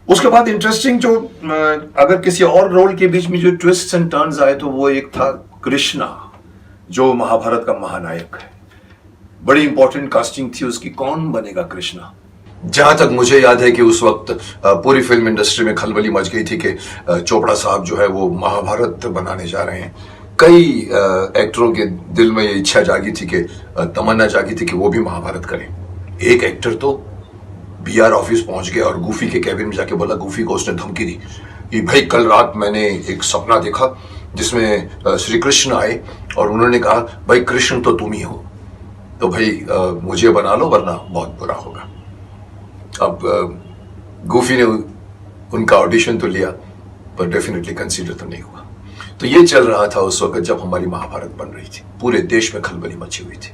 उसके बाद इंटरेस्टिंग जो अगर किसी और रोल के बीच में जो ट्विस्ट एंड टर्न्स आए तो वो एक था कृष्णा, जो महाभारत का महानायक है। बड़ी इंपॉर्टेंट कास्टिंग थी उसकी, कौन बनेगा कृष्णा। जहां तक मुझे याद है कि उस वक्त पूरी फिल्म इंडस्ट्री में खलबली मच गई थी कि चोपड़ा साहब जो है वो महाभारत बनाने जा रहे हैं। कई एक्टरों के दिल में ये इच्छा जागी थी कि तमन्ना जागी थी कि वो भी महाभारत करें। एक एक्टर तो बीआर ऑफिस पहुंच गया और गूफी के कैबिन में जाके बोला, गूफी को उसने धमकी दी कि भाई कल रात मैंने एक सपना देखा जिसमें श्री कृष्ण आए और उन्होंने कहा भाई कृष्ण तो तुम ही हो, तो भाई मुझे बना लो वरना बहुत बुरा होगा। अब गूफी ने उनका ऑडिशन तो लिया पर डेफिनेटली कंसीडर तो नहीं हुआ। तो ये चल रहा था उस वक्त जब हमारी महाभारत बन रही थी, पूरे देश में खलबली मची हुई थी।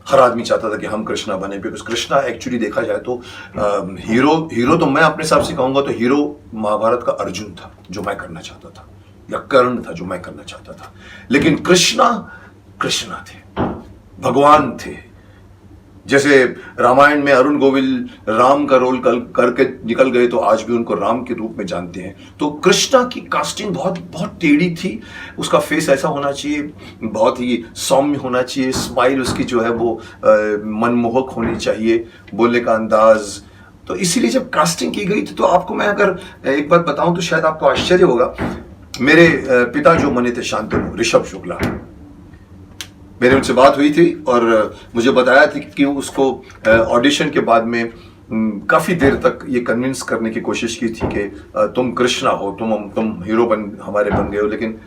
हर आदमी चाहता था कि हम कृष्णा बने, बिकॉज कृष्णा एक्चुअली देखा जाए तो हीरो तो मैं अपने हिसाब से कहूंगा तो हीरो महाभारत का अर्जुन था जो मैं करना चाहता था, या कर्ण था जो मैं करना चाहता था। लेकिन कृष्णा थे, भगवान थे। जैसे रामायण में अरुण गोविल राम का रोल करके निकल गए तो आज भी उनको राम के रूप में जानते हैं। तो कृष्णा की कास्टिंग बहुत बहुत टेढ़ी थी। उसका फेस ऐसा होना चाहिए, बहुत ही सौम्य होना चाहिए, स्माइल उसकी जो है वो मनमोहक होनी चाहिए, बोलने का अंदाज। तो इसीलिए जब कास्टिंग की गई थी तो आपको मैं अगर एक बात बताऊं तो शायद आपको आश्चर्य होगा। मेरे पिता जो बने थे शांतनु, ऋषभ शुक्ला, मेरे उनसे बात हुई थी और मुझे बताया था कि उसको ऑडिशन के बाद में काफी देर तक ये कन्विंस करने की कोशिश की थी कि तुम कृष्णा हो, तुम हीरो हमारे बन गए हो। लेकिन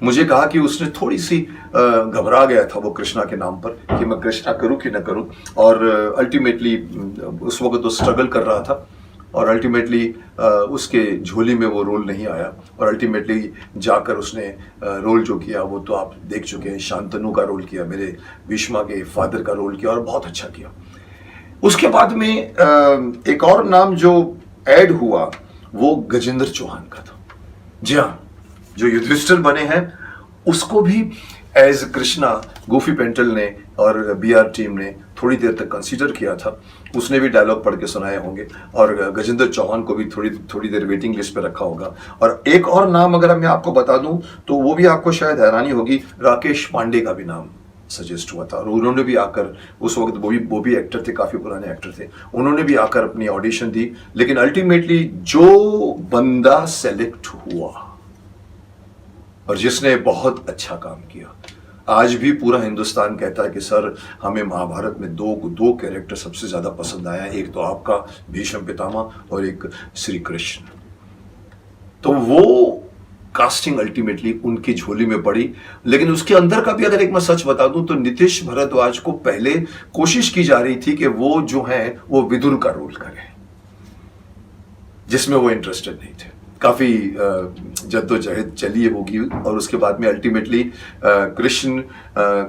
मुझे कहा कि उसने थोड़ी सी घबरा गया था वो कृष्णा के नाम पर कि मैं कृष्णा करूं कि ना करूं। और अल्टीमेटली उस वक्त तो स्ट्रगल कर रहा था और अल्टीमेटली उसके झोली में वो रोल नहीं आया। और अल्टीमेटली जाकर उसने रोल जो किया वो तो आप देख चुके हैं, शांतनु का रोल किया, मेरे भीष्मा के फादर का रोल किया और बहुत अच्छा किया। उसके बाद में एक और नाम जो ऐड हुआ वो गजेंद्र चौहान का था। जी हाँ, जो युधिष्ठिर बने हैं उसको भी एज कृष्णा गूफी पेंटल ने और बीआर टीम ने थोड़ी देर तक कंसीडर किया था। उसने भी डायलॉग पढ़ के सुनाए होंगे और गजेंद्र चौहान को भी थोड़ी देर वेटिंग लिस्ट पे रखा होगा। और एक और नाम अगर मैं आपको बता दूं तो वो भी आपको शायद हैरानी होगी, राकेश पांडे का भी नाम सजेस्ट हुआ था और उन्होंने भी आकर, उस वक्त वो भी एक्टर थे, काफी पुराने एक्टर थे, उन्होंने भी आकर अपनी ऑडिशन दी। लेकिन अल्टीमेटली जो बंदा सेलेक्ट हुआ और जिसने बहुत अच्छा काम किया, आज भी पूरा हिंदुस्तान कहता है कि सर हमें महाभारत में दो कैरेक्टर सबसे ज्यादा पसंद आया, एक तो आपका भीष्म पितामह और एक श्री कृष्ण। तो वो कास्टिंग अल्टीमेटली उनकी झोली में पड़ी। लेकिन उसके अंदर का भी अगर एक मैं सच बता दूं तो नीतीश भारद्वाज को पहले कोशिश की जा रही थी कि वो जो है वो विदुर का रोल करे, जिसमें वो इंटरेस्टेड नहीं थे। काफी जद्दोजहद चली होगी और उसके बाद में अल्टीमेटली कृष्ण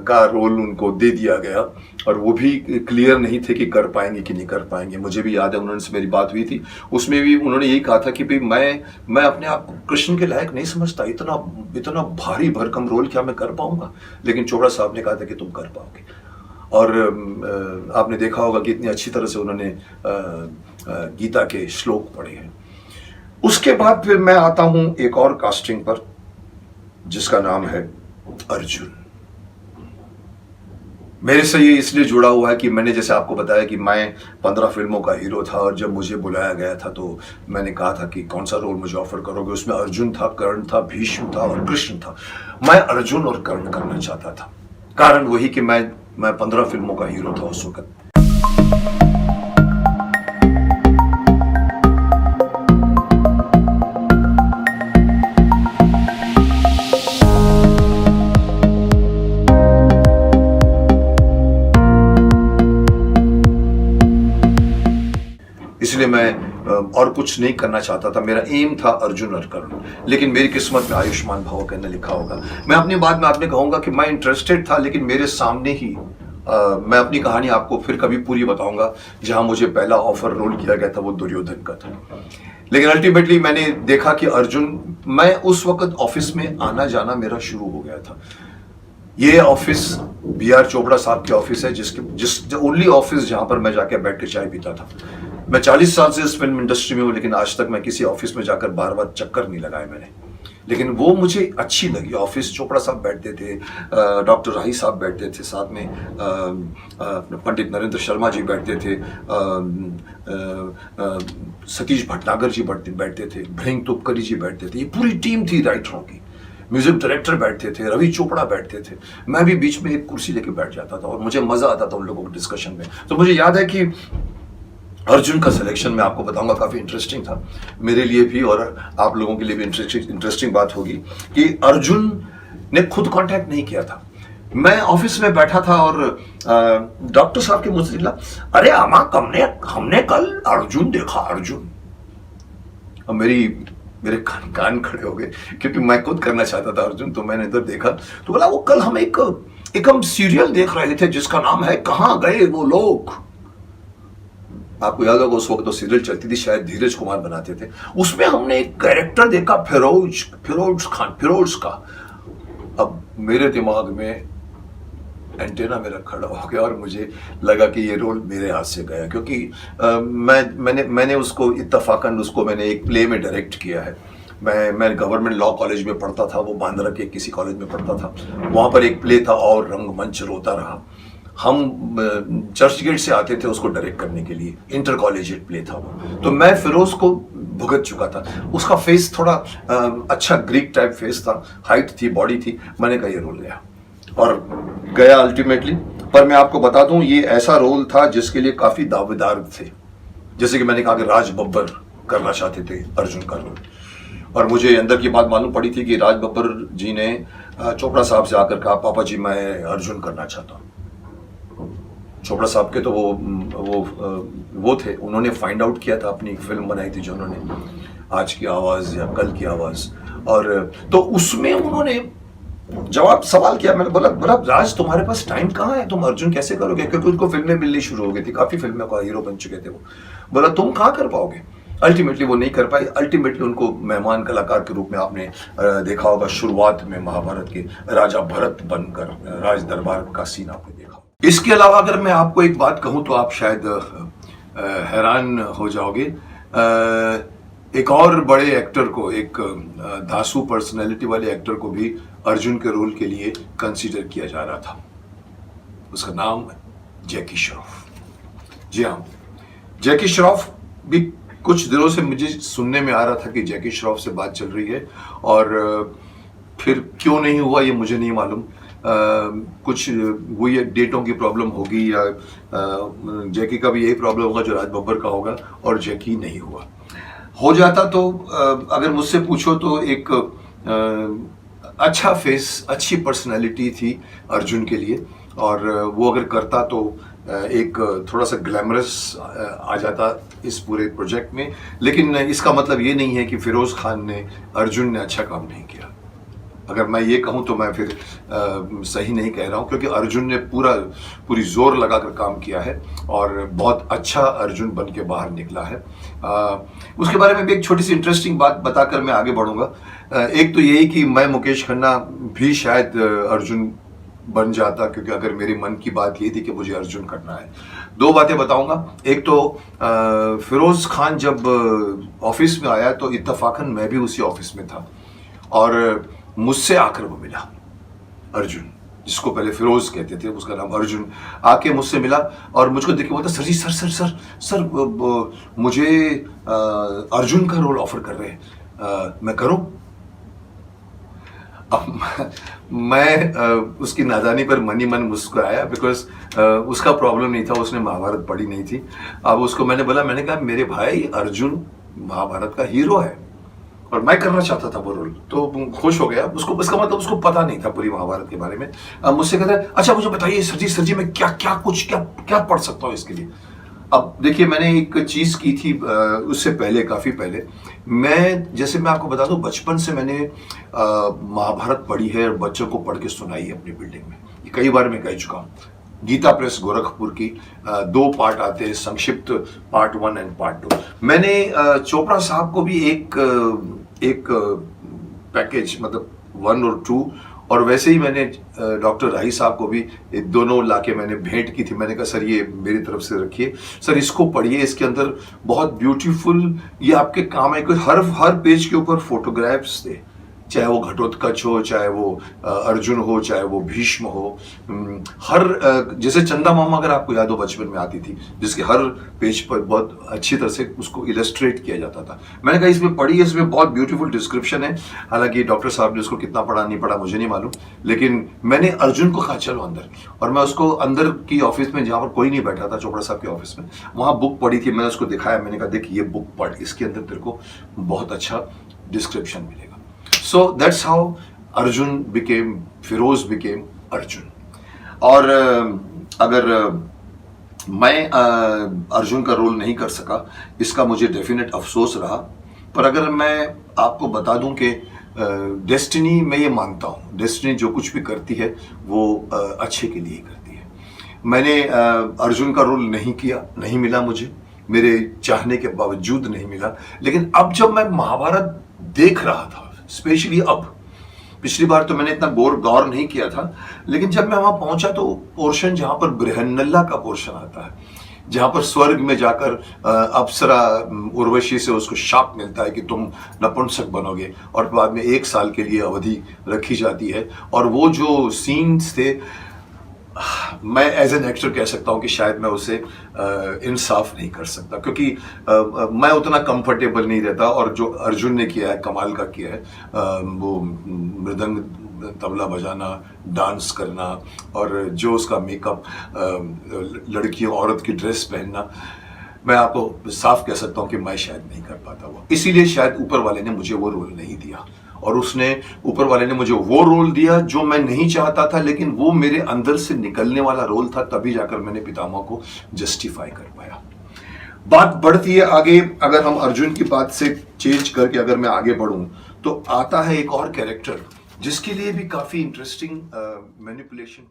का रोल उनको दे दिया गया और वो भी क्लियर नहीं थे कि कर पाएंगे कि नहीं कर पाएंगे। मुझे भी याद है उन्होंने से मेरी बात हुई थी, उसमें भी उन्होंने यही कहा था कि भाई मैं अपने आप को कृष्ण के लायक नहीं समझता, इतना भारी भरकम रोल क्या मैं कर पाऊंगा। लेकिन चोपड़ा साहब ने कहा था कि तुम कर पाओगे और आपने देखा होगा कि इतनी अच्छी तरह से उन्होंने गीता के श्लोक पढ़े हैं। उसके बाद फिर मैं आता हूं एक और कास्टिंग पर जिसका नाम है अर्जुन। मेरे से ये इसलिए जुड़ा हुआ है कि मैंने जैसे आपको बताया कि मैं 15 फिल्मों का हीरो था और जब मुझे बुलाया गया था तो मैंने कहा था कि कौन सा रोल मुझे ऑफर करोगे। उसमें अर्जुन था, कर्ण था, भीष्म था और कृष्ण था। मैं अर्जुन और कर्ण करना चाहता था, कारण वही कि मैं 15 फिल्मों का हीरो था उस वक्त। इसलिए मैं और कुछ नहीं करना चाहता था। मेरा एम था अर्जुन और कर्ण, लेकिन मेरी किस्मत में आयुष्मान भाव कहने लिखा होगा। मैं अपनी बात में आपने कहूंगा कि मैं इंटरेस्टेड था, लेकिन मेरे सामने ही मैं अपनी कहानी आपको फिर कभी पूरी बताऊंगा। जहां मुझे पहला ऑफर रोल किया गया था वो दुर्योधन का था, लेकिन अल्टीमेटली मैंने देखा कि अर्जुन, मैं उस वक्त ऑफिस में आना जाना मेरा शुरू हो गया था। ये ऑफिस बीआर चोपड़ा साहब की ऑफिस है, जिस ओनली ऑफिस जहां पर मैं जाके बैठ के चाय पीता था। मैं 40 साल से इस फिल्म इंडस्ट्री में हूँ, लेकिन आज तक मैं किसी ऑफिस में जाकर बार बार चक्कर नहीं लगाया मैंने। लेकिन वो मुझे अच्छी लगी ऑफिस। चोपड़ा साहब बैठते थे, डॉक्टर राही साहब बैठते थे साथ में, पंडित नरेंद्र शर्मा जी बैठते थे, सतीश भटनागर जी बैठते थे, भृंग तुपकरी जी बैठते थे। ये पूरी टीम थी राइटरों की। म्यूजिक डायरेक्टर बैठते थे, रवि चोपड़ा बैठते थे, मैं भी बीच में एक कुर्सी लेके बैठ जाता था और मुझे मजा आता था उन लोगों के डिस्कशन में। तो मुझे याद है कि अर्जुन का सिलेक्शन मैं आपको बताऊंगा काफी इंटरेस्टिंग था मेरे लिए भी, और आप लोगों के लिए भी इंटरेस्टिंग बात होगी कि अर्जुन ने खुद कांटेक्ट नहीं किया था। मैं ऑफिस में बैठा था और डॉक्टर साहब के मुंह से निकला, अरे अमा हमने कल अर्जुन देखा, अर्जुन। और मेरे कान खड़े हो गए क्योंकि मैं खुद करना चाहता था अर्जुन। तो मैंने इधर देखा तो बोला, वो कल हम एक हम सीरियल देख रहे थे जिसका नाम है कहां गए वो लोग। आपको याद होगा उस वक्त तो सीरियल चलती थी, शायद धीरज कुमार बनाते थे। उसमें हमने एक कैरेक्टर देखा फिरोज का। अब मेरे दिमाग में एंटेना मेरा खड़ा हो गया और मुझे लगा कि ये रोल मेरे हाथ से गया, क्योंकि मैंने उसको इत्तफाकन मैंने एक प्ले में डायरेक्ट किया है। मैं गवर्नमेंट लॉ कॉलेज में पढ़ता था, वो बांद्रा के किसी कॉलेज में पढ़ता था। वहाँ पर एक प्ले था और रंगमंच रोता रहा। हम चर्च गेट से आते थे उसको डायरेक्ट करने के लिए, इंटर कॉलेजिएट प्ले था वो। तो मैं फिरोज को भुगत चुका था। उसका फेस थोड़ा अच्छा ग्रीक टाइप फेस था, हाइट थी, बॉडी थी। मैंने कहा ये रोल गया और गया अल्टीमेटली। पर मैं आपको बता दूं, ये ऐसा रोल था जिसके लिए काफी दावेदार थे। जैसे कि मैंने कहा कि राज बब्बर करना चाहते थे अर्जुन का रोल, और मुझे अंदर की बात मालूम पड़ी थी कि राज बब्बर जी ने चोपड़ा साहब से आकर कहा, पापा जी मैं अर्जुन करना चाहता हूँ। चोपड़ा साहब के तो वो थे, उन्होंने फाइंड आउट किया था, अपनी एक फिल्म बनाई थी जो उन्होंने आज की आवाज या कल की आवाज, और तो उसमें उन्होंने सवाल किया। मैंने बोला राज तुम्हारे पास टाइम कहाँ है, तुम अर्जुन कैसे करोगे, क्योंकि उनको फिल्में मिलनी शुरू हो गई थी, काफी फिल्मों का हीरो बन चुके थे वो। बोला तुम कहाँ कर पाओगे। अल्टीमेटली वो नहीं कर पाए। अल्टीमेटली उनको मेहमान कलाकार के रूप में आपने देखा होगा शुरुआत में महाभारत के राजा भरत बनकर राज दरबार का सीन आपने देखा। इसके अलावा अगर मैं आपको एक बात कहूं तो आप शायद हैरान हो जाओगे। एक और बड़े एक्टर को, एक धांसू पर्सनैलिटी वाले एक्टर को भी अर्जुन के रोल के लिए कंसीडर किया जा रहा था। उसका नाम जैकी श्रॉफ। जी हाँ, जैकी श्रॉफ भी कुछ दिनों से मुझे सुनने में आ रहा था कि जैकी श्रॉफ से बात चल रही है, और फिर क्यों नहीं हुआ ये मुझे नहीं मालूम। कुछ हुई डेटों की प्रॉब्लम होगी, या जैकी का भी यही प्रॉब्लम होगा जो राज बब्बर का होगा, और जैकी नहीं हुआ। हो जाता तो अगर मुझसे पूछो तो एक अच्छा फेस, अच्छी पर्सनालिटी थी अर्जुन के लिए, और वो अगर करता तो एक थोड़ा सा ग्लैमरस आ जाता इस पूरे प्रोजेक्ट में। लेकिन इसका मतलब ये नहीं है कि फिरोज खान ने, अर्जुन ने अच्छा काम नहीं किया। अगर मैं ये कहूँ तो मैं फिर सही नहीं कह रहा हूँ, क्योंकि अर्जुन ने पूरी जोर लगाकर काम किया है और बहुत अच्छा अर्जुन बन के बाहर निकला है। उसके बारे में भी एक छोटी सी इंटरेस्टिंग बात बताकर मैं आगे बढ़ूंगा। एक तो यही कि मैं मुकेश खन्ना भी शायद अर्जुन बन जाता, क्योंकि अगर मेरे मन की बात ये थी कि मुझे अर्जुन करना है। दो बातें बताऊंगा। एक तो फिरोज खान जब ऑफिस में आया तो इत्तफाकन मैं भी उसी ऑफिस में था, और मुझसे आकर वो मिला अर्जुन, जिसको पहले फिरोज कहते थे, उसका नाम अर्जुन, आके मुझसे मिला और मुझको देख के बोलता, सर जी सर मुझे अर्जुन का रोल ऑफर कर रहे हैं, मैं करूं? अब मैं उसकी नादानी पर मन ही मन मुस्कुराया, बिकॉज उसका प्रॉब्लम नहीं था, उसने महाभारत पढ़ी नहीं थी। अब उसको मैंने कहा मेरे भाई अर्जुन महाभारत का हीरो है और मैं करना चाहता था वो रोल, तो खुश हो गया। उसको इसका मतलब उसको पता नहीं था पूरी महाभारत के बारे में। मुझसे कहता है, अच्छा मुझे बताइए सर जी मैं क्या पढ़ सकता हूँ इसके लिए। अब देखिए, मैंने एक चीज की थी उससे पहले, काफी पहले, जैसे मैं आपको बता दूं, बचपन से मैंने महाभारत पढ़ी है और बच्चों को पढ़ के सुनाई है अपनी बिल्डिंग में। ये कई बार मैं कह चुका हूँ। गीता प्रेस गोरखपुर की 2 पार्ट आते हैं, संक्षिप्त पार्ट 1 एंड पार्ट 2। मैंने चोपड़ा साहब को भी एक पैकेज, मतलब 1 और 2 और वैसे ही मैंने डॉक्टर राही साहब को भी दोनों लाके मैंने भेंट की थी। मैंने कहा सर ये मेरी तरफ से रखिए, सर इसको पढ़िए, इसके अंदर बहुत ब्यूटीफुल ये आपके काम है। हर पेज के ऊपर फोटोग्राफ्स थे, चाहे वो घटोत्कच हो, चाहे वो अर्जुन हो, चाहे वो भीष्म हो। जैसे चंदा मामा अगर आपको याद हो बचपन में आती थी, जिसके हर पेज पर बहुत अच्छी तरह से उसको इलस्ट्रेट किया जाता था। मैंने कहा इसमें पढ़िए, इसमें बहुत ब्यूटीफुल डिस्क्रिप्शन है। हालांकि डॉक्टर साहब ने उसको कितना पढ़ा नहीं पढ़ा मुझे नहीं मालूम, लेकिन मैंने अर्जुन को कहा चलो अंदर, और मैं उसको अंदर की ऑफिस में जहाँ पर कोई नहीं बैठा था, चोपड़ा साहब के ऑफिस में, वहाँ बुक पढ़ी थी। मैंने उसको दिखाया, मैंने कहा देख ये बुक पढ़, इसके अंदर तेरे को बहुत अच्छा डिस्क्रिप्शन मिलेगा। So that's how Arjun became, Firoz became Arjun. और अगर मैं अर्जुन का रोल नहीं कर सका, इसका मुझे डेफिनेट अफसोस रहा। पर अगर मैं आपको बता दूं कि डेस्टिनी, मैं ये मानता हूँ डेस्टिनी जो कुछ भी करती है वो अच्छे के लिए ही करती है। मैंने अर्जुन का रोल नहीं किया, नहीं मिला मुझे, मेरे चाहने के बावजूद नहीं मिला। लेकिन अब जब मैं महाभारत देख रहा था, स्पेशली अब, पिछली बार तो मैंने इतना गौर नहीं किया था, लेकिन जब मैं वहां पहुंचा तो पोर्शन जहां पर बृहन्नला का पोर्शन आता है, जहां पर स्वर्ग में जाकर अप्सरा उर्वशी से उसको शाप मिलता है कि तुम नपुंसक बनोगे, और बाद में 1 साल के लिए अवधि रखी जाती है। और वो जो सीन्स थे, मैं एज एन एक्टर कह सकता हूँ कि शायद मैं उसे इंसाफ नहीं कर सकता, क्योंकि मैं उतना कंफर्टेबल नहीं रहता। और जो अर्जुन ने किया है, कमाल का किया है, वो मृदंग तबला बजाना, डांस करना, और जो उसका मेकअप, लड़कियों औरत की ड्रेस पहनना, मैं आपको साफ कह सकता हूँ कि मैं शायद नहीं कर पाता वो। इसीलिए शायद ऊपर वाले ने मुझे वो रोल नहीं दिया, और उसने ऊपर वाले ने मुझे वो रोल दिया जो मैं नहीं चाहता था, लेकिन वो मेरे अंदर से निकलने वाला रोल था, तभी जाकर मैंने पितामह को जस्टिफाई कर पाया। बात बढ़ती है आगे। अगर हम अर्जुन की बात से चेंज करके अगर मैं आगे बढ़ूं, तो आता है एक और कैरेक्टर जिसके लिए भी काफी इंटरेस्टिंग मैनिपुलेशन